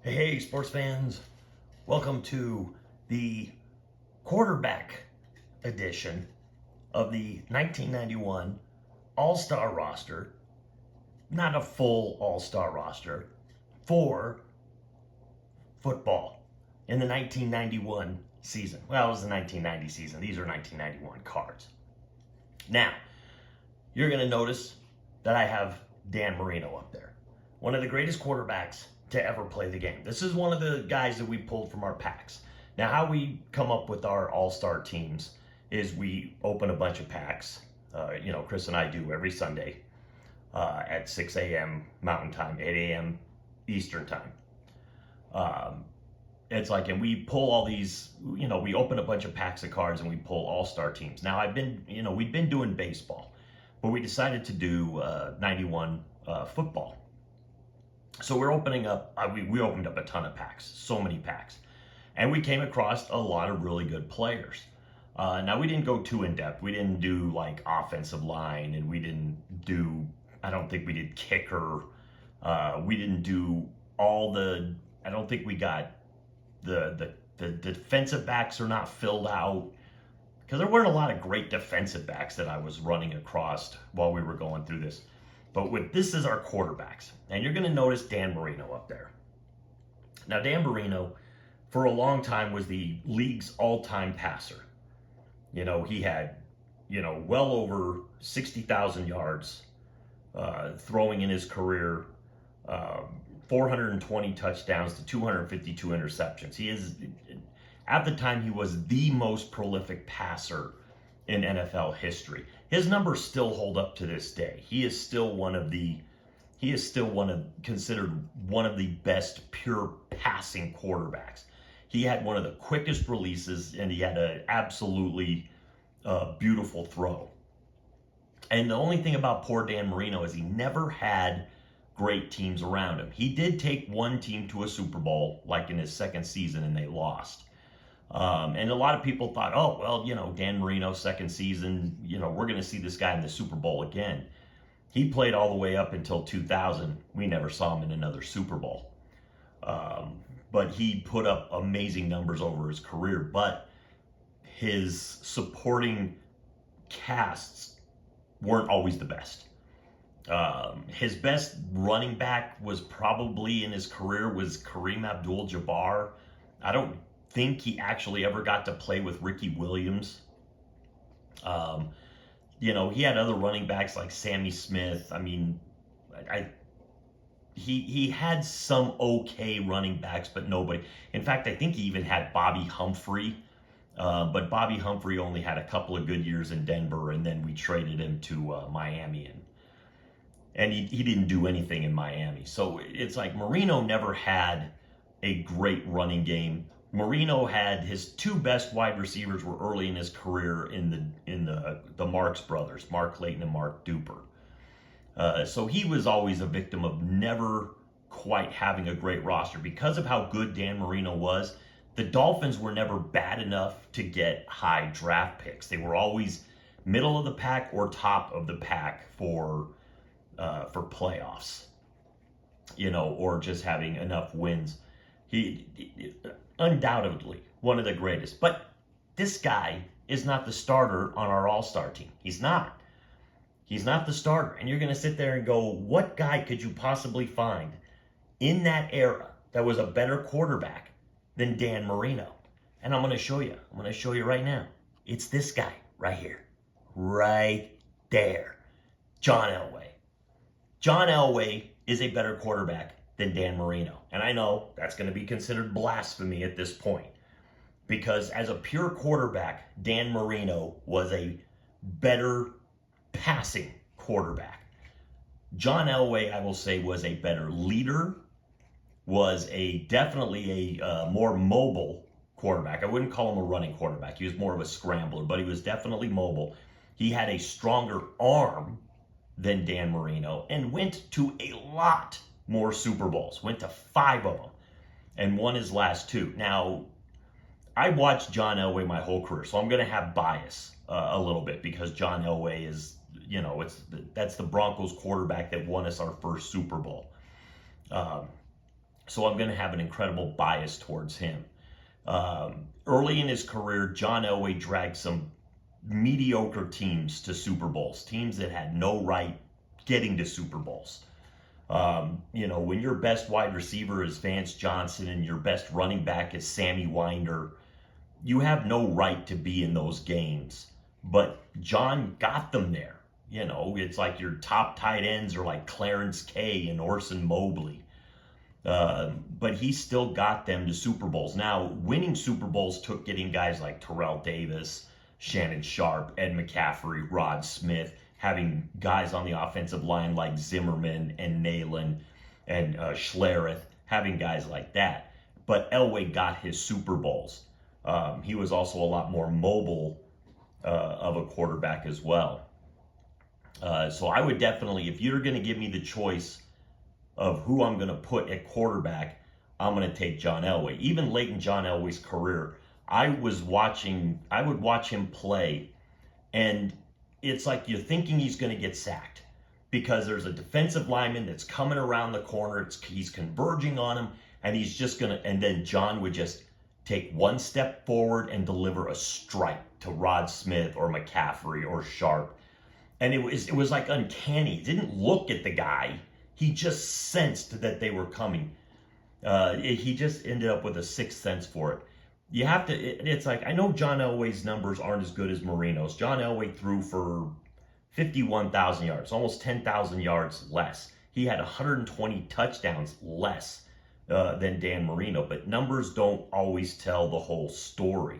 Hey, sports fans. Welcome to the quarterback edition of the 1991 All-Star roster. Not a full All-Star roster for football in the 1991 season. Well, it was the 1990 season. These are 1991 cards. Now, you're going to notice that I have Dan Marino up there. One of the greatest quarterbacks to ever play the game. This is one of the guys that we pulled from our packs. Now, how we come up with our all-star teams is we open a bunch of packs. Chris and I do every Sunday at 6 a.m. Mountain Time, 8 a.m. Eastern Time. And we pull all these, we open a bunch of packs of cards and we pull all-star teams. Now, we've been doing baseball, but we decided to do 91 football. So we're opening up, we opened up a ton of packs, so many packs. And we came across a lot of really good players. Now, we didn't go too in-depth. We didn't do like offensive line, and we didn't do, I don't think we did kicker. We didn't do I don't think we got the defensive backs are not filled out. Because there weren't a lot of great defensive backs that I was running across while we were going through this. But this is our quarterbacks. And you're going to notice Dan Marino up there. Now, Dan Marino, for a long time, was the league's all-time passer. He had, well over 60,000 yards throwing in his career, 420 touchdowns to 252 interceptions. At the time, he was the most prolific passer in NFL history. His numbers still hold up to this day. He is still considered one of the best pure passing quarterbacks. He had one of the quickest releases, and he had an absolutely beautiful throw. And the only thing about poor Dan Marino is he never had great teams around him. He did take one team to a Super Bowl, like in his second season, and they lost. And a lot of people thought, oh, well, Dan Marino, second season, we're going to see this guy in the Super Bowl again. He played all the way up until 2000. We never saw him in another Super Bowl. But he put up amazing numbers over his career. But his supporting casts weren't always the best. His best running back was probably in his career was Kareem Abdul-Jabbar. I don't think he actually ever got to play with Ricky Williams. He had other running backs like Sammy Smith. I mean, he had some okay running backs, but nobody. In fact, I think he even had Bobby Humphrey, but Bobby Humphrey only had a couple of good years in Denver, and then we traded him to Miami, and he didn't do anything in Miami. So it's like Marino never had a great running game. Marino had his two best wide receivers were early in his career in the Marks brothers, Mark Clayton and Mark Duper. So he was always a victim of never quite having a great roster. Because of how good Dan Marino was, the Dolphins were never bad enough to get high draft picks. They were always middle of the pack or top of the pack for playoffs, or just having enough wins. He undoubtedly one of the greatest. But this guy is not the starter on our all-star team. He's not. He's not the starter. And you're going to sit there and go, what guy could you possibly find in that era that was a better quarterback than Dan Marino? And I'm going to show you. I'm going to show you right now. It's this guy right here. Right there. John Elway. John Elway is a better quarterback than Dan Marino. And I know that's going to be considered blasphemy at this point, because as a pure quarterback, Dan Marino was a better passing quarterback. John Elway, I will say, was a better leader, was definitely a more mobile quarterback. I wouldn't call him a running quarterback. He was more of a scrambler, but he was definitely mobile. He had a stronger arm than Dan Marino and went to a lot more Super Bowls, went to 5 of them and won his last 2. Now, I watched John Elway my whole career, so I'm going to have bias a little bit, because John Elway is, that's the Broncos quarterback that won us our first Super Bowl. So I'm going to have an incredible bias towards him. Early in his career, John Elway dragged some mediocre teams to Super Bowls, teams that had no right getting to Super Bowls. When your best wide receiver is Vance Johnson and your best running back is Sammy Winder, you have no right to be in those games. But John got them there. It's like your top tight ends are like Clarence Kay and Orson Mobley. But he still got them to Super Bowls. Now, winning Super Bowls took getting guys like Terrell Davis, Shannon Sharp, Ed McCaffrey, Rod Smith, having guys on the offensive line like Zimmerman and Nalen and Schlereth, having guys like that. But Elway got his Super Bowls. He was also a lot more mobile of a quarterback as well. So I would definitely, if you're going to give me the choice of who I'm going to put at quarterback, I'm going to take John Elway. Even late in John Elway's career, I would watch him play, and it's like you're thinking he's going to get sacked because there's a defensive lineman that's coming around the corner. He's converging on him, and he's just going to, and then John would just take one step forward and deliver a strike to Rod Smith or McCaffrey or Sharp. And it was like uncanny. He didn't look at the guy. He just sensed that they were coming. He just ended up with a sixth sense for it. You have to, it's like, I know John Elway's numbers aren't as good as Marino's. John Elway threw for 51,000 yards, almost 10,000 yards less. He had 120 touchdowns less than Dan Marino, but numbers don't always tell the whole story.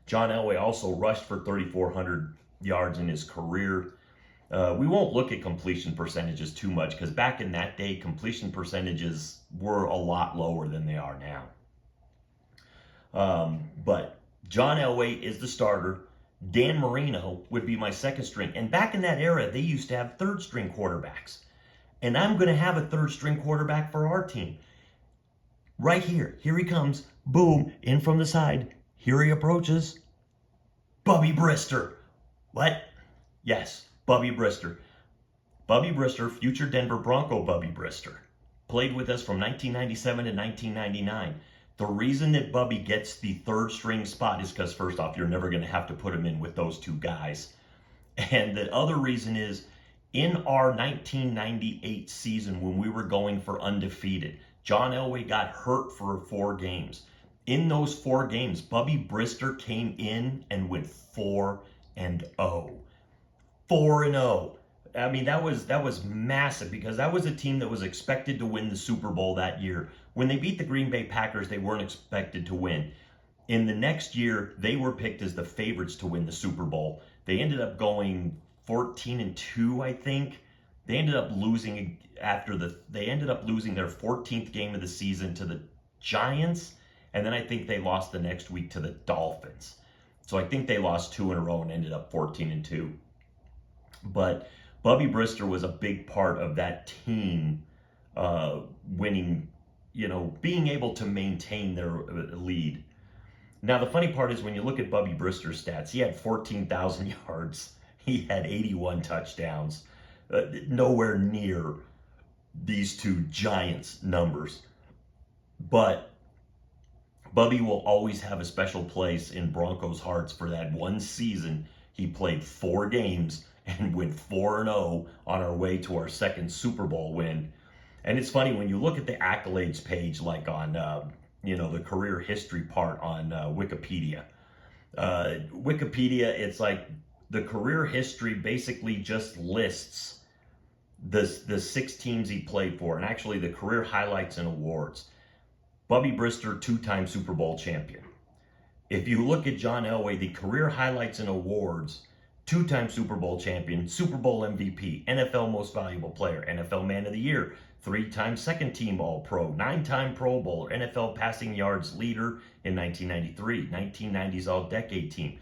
John Elway also rushed for 3,400 yards in his career. We won't look at completion percentages too much because back in that day, completion percentages were a lot lower than they are now. But John Elway is the starter. Dan Marino would be my second string. And back in that era, they used to have third string quarterbacks. And I'm going to have a third string quarterback for our team. Right here. Here he comes. Boom. In from the side. Here he approaches. Bubby Brister. What? Yes. Bubby Brister. Bubby Brister, future Denver Bronco Bubby Brister, played with us from 1997 to 1999. The reason that Bubby gets the third string spot is because, first off, you're never going to have to put him in with those two guys. And the other reason is, in our 1998 season when we were going for undefeated, John Elway got hurt for 4 games. In those 4 games, Bubby Brister came in and went 4-0. 4-0. I mean, that was massive because that was a team that was expected to win the Super Bowl that year. When they beat the Green Bay Packers, they weren't expected to win. In the next year, they were picked as the favorites to win the Super Bowl. They ended up going 14-2, I think. They ended up losing their 14th game of the season to the Giants, and then I think they lost the next week to the Dolphins. So I think they lost 2 in a row and ended up 14-2. But Bubby Brister was a big part of that team winning, being able to maintain their lead. Now, the funny part is when you look at Bubby Brister's stats, he had 14,000 yards. He had 81 touchdowns. Nowhere near these two Giants numbers. But Bubby will always have a special place in Broncos' hearts for that one season. He played 4 games and went 4-0 on our way to our second Super Bowl win. And it's funny when you look at the accolades page, like on the career history part on Wikipedia. Wikipedia, it's like the career history basically just lists the 6 teams he played for, and actually the career highlights and awards. Bubby Brister, 2-time Super Bowl champion. If you look at John Elway, the career highlights and awards: 2-time Super Bowl champion, Super Bowl MVP, NFL Most Valuable Player, NFL Man of the Year, 3-time second team All-Pro, 9-time Pro Bowler, NFL passing yards leader in 1993, 1990s All-Decade Team,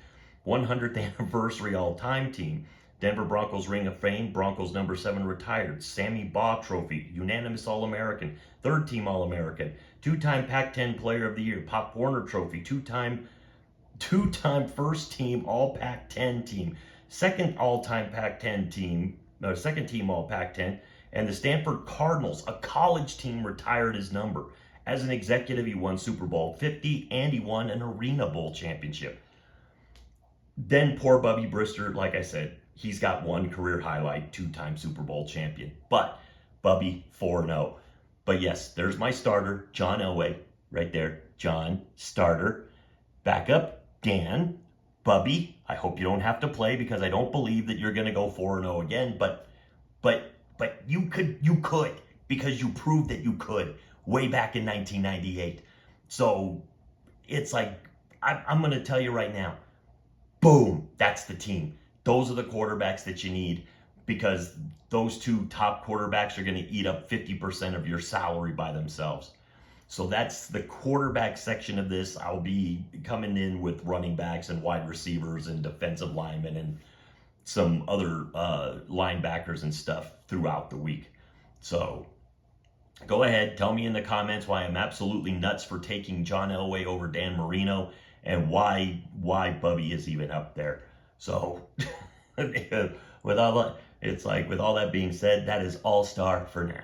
100th anniversary All-Time Team, Denver Broncos Ring of Fame, Broncos number 7 retired, Sammy Baugh Trophy, unanimous All-American, 3rd team All-American, 2-time Pac-10 Player of the Year, Pop Warner Trophy, 2-time first team All Pac-10 team, second all-time Pac-10 team, second team All Pac-10, and the Stanford Cardinals, a college team, retired his number As an executive, he won Super Bowl 50 and he won an Arena Bowl championship. Then poor Bubby Brister, like I said, he's got one career highlight, two-time Super Bowl champion. But Bubby 4-0. But yes, there's my starter, John Elway, right there. John, starter. Backup, Dan. Bubby, I hope you don't have to play because I don't believe that you're going to go 4-0 again. But you could because you proved that you could way back in 1998. So it's like, I'm going to tell you right now, boom, that's the team. Those are the quarterbacks that you need because those two top quarterbacks are going to eat up 50% of your salary by themselves. So that's the quarterback section of this. I'll be coming in with running backs and wide receivers and defensive linemen and some other linebackers and stuff throughout the week. So go ahead, tell me in the comments why I'm absolutely nuts for taking John Elway over Dan Marino and why Bubby is even up there. So with all that being said, that is all-star for now.